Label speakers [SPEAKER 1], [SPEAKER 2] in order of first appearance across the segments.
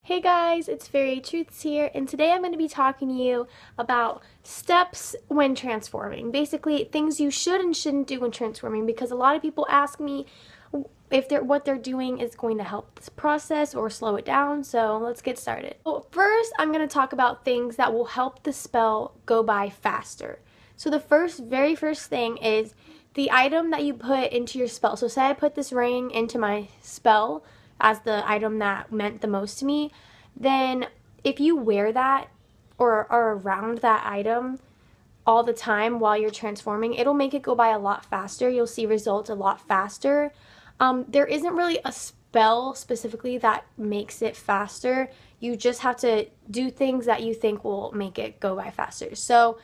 [SPEAKER 1] Hey guys, it's Fairy Truths here, and today I'm going to be talking to you about steps when transforming. Basically, things you should and shouldn't do when transforming, because a lot of people ask me if what they're doing is going to help this process or slow it down. So let's get started. Well, first, I'm going to talk about things that will help the spell go by faster. So the very first thing is the item that you put into your spell. So say I put this ring into my spell as the item that meant the most to me, then if you wear that or are around that item all the time while you're transforming, it'll make it go by a lot faster. You'll see results a lot faster. There isn't really a spell specifically that makes it faster. You just have to do things that you think will make it go by faster. So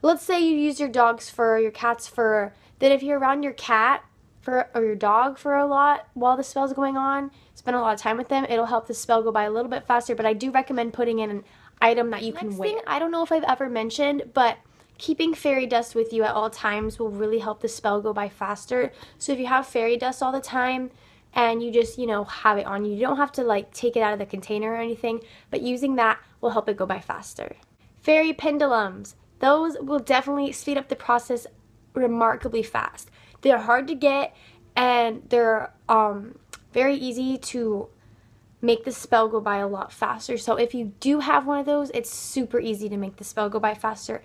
[SPEAKER 1] let's say you use your dog's fur, your cat's fur, then if you're around your cat or your dog for a lot while the spell's going on, spend a lot of time with them, it'll help the spell go by a little bit faster. But I do recommend putting in an item that you can wear. Next thing, I don't know if I've ever mentioned, but keeping fairy dust with you at all times will really help the spell go by faster. So if you have fairy dust all the time and you just, have it on you, you don't have to take it out of the container or anything, but using that will help it go by faster. Fairy pendulums. Those will definitely speed up the process remarkably fast. They're hard to get, and they're very easy to make the spell go by a lot faster. So if you do have one of those, it's super easy to make the spell go by faster.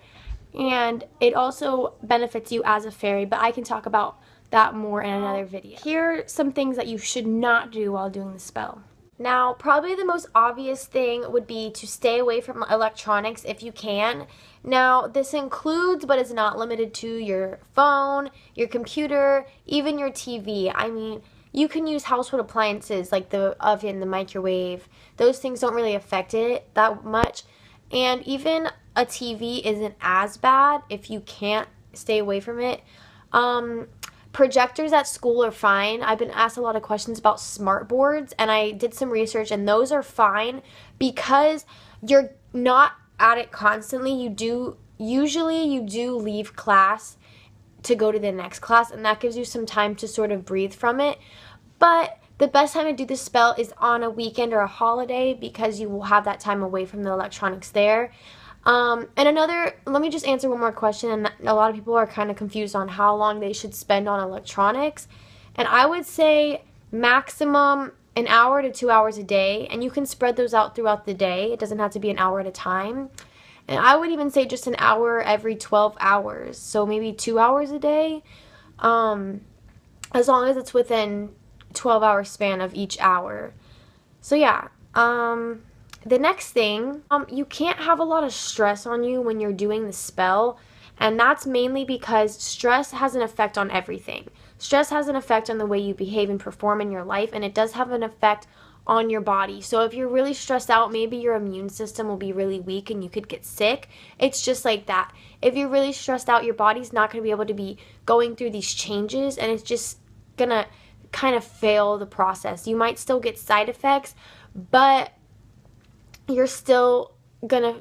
[SPEAKER 1] And it also benefits you as a fairy, but I can talk about that more in another video. Here are some things that you should not do while doing the spell. Now, probably the most obvious thing would be to stay away from electronics if you can. Now, this includes, but is not limited to, your phone, your computer, even your TV. I mean, you can use household appliances like the oven, the microwave. Those things don't really affect it that much. And even a TV isn't as bad if you can't stay away from it. Projectors at school are fine. I've been asked a lot of questions about smart boards, and I did some research, and those are fine because you're not at it constantly. Usually you do leave class to go to the next class, and that gives you some time to sort of breathe from it. But the best time to do this spell is on a weekend or a holiday, because you will have that time away from the electronics there. Let me just answer one more question, and a lot of people are kind of confused on how long they should spend on electronics. And I would say maximum an hour to 2 hours a day, and you can spread those out throughout the day. It doesn't have to be an hour at a time. And I would even say just an hour every 12 hours, so maybe 2 hours a day, as long as it's within 12-hour span of each hour. So yeah, the next thing, you can't have a lot of stress on you when you're doing the spell, and that's mainly because stress has an effect on everything. Stress has an effect on the way you behave and perform in your life, and it does have an effect on your body. So if you're really stressed out, maybe your immune system will be really weak and you could get sick. It's just like that. If you're really stressed out, your body's not going to be able to be going through these changes, and it's just going to kind of fail the process. You might still get side effects, but you're still gonna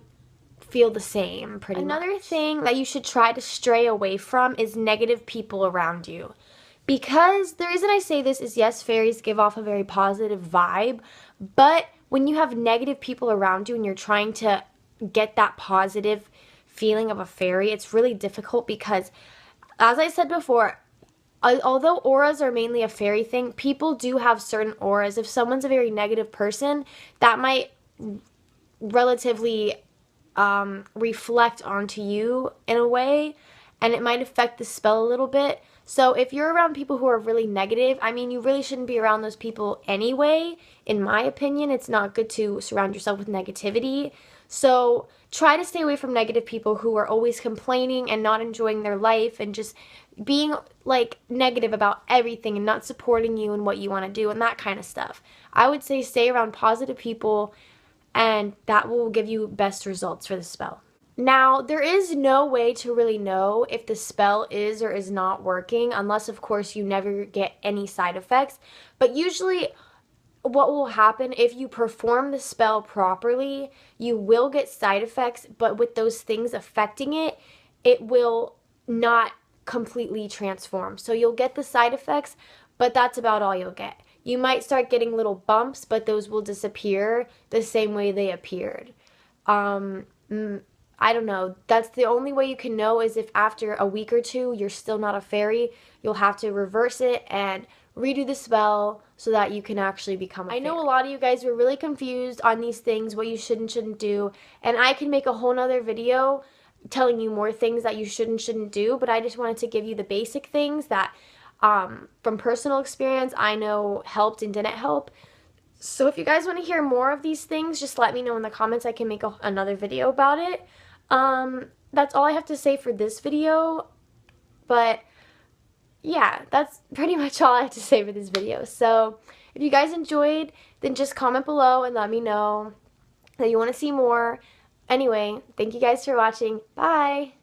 [SPEAKER 1] feel the same pretty much. Another thing that you should try to stray away from is negative people around you. Because the reason I say this is, yes, fairies give off a very positive vibe, but when you have negative people around you and you're trying to get that positive feeling of a fairy, it's really difficult because, as I said before, although auras are mainly a fairy thing, people do have certain auras. If someone's a very negative person, that might relatively reflect onto you in a way, and it might affect the spell a little bit. So if you're around people who are really negative, I mean, you really shouldn't be around those people anyway. In my opinion, it's not good to surround yourself with negativity. So try to stay away from negative people who are always complaining and not enjoying their life and just being negative about everything and not supporting you and what you want to do and that kind of stuff. I would say stay around positive people, and that will give you best results for the spell. Now, there is no way to really know if the spell is or is not working, unless, of course, you never get any side effects. But usually what will happen if you perform the spell properly, you will get side effects, but with those things affecting it, it will not completely transform. So you'll get the side effects, but that's about all you'll get. you might start getting little bumps, but those will disappear the same way they appeared. Um, I don't know. That's the only way you can know, is if after a week or two you're still not a fairy, you'll have to reverse it and redo the spell so that you can actually become a fairy. I know a lot of you guys were really confused on these things, what you should and shouldn't do, and I can make a whole nother video telling you more things that you should and shouldn't do, but I just wanted to give you the basic things that from personal experience I know helped and didn't help. So if you guys want to hear more of these things, just let me know in the comments. I can make another video about it. That's all I have to say for this video, but yeah, that's pretty much all I have to say for this video. So if you guys enjoyed, then just comment below and let me know that you want to see more. Anyway, thank you guys for watching. Bye!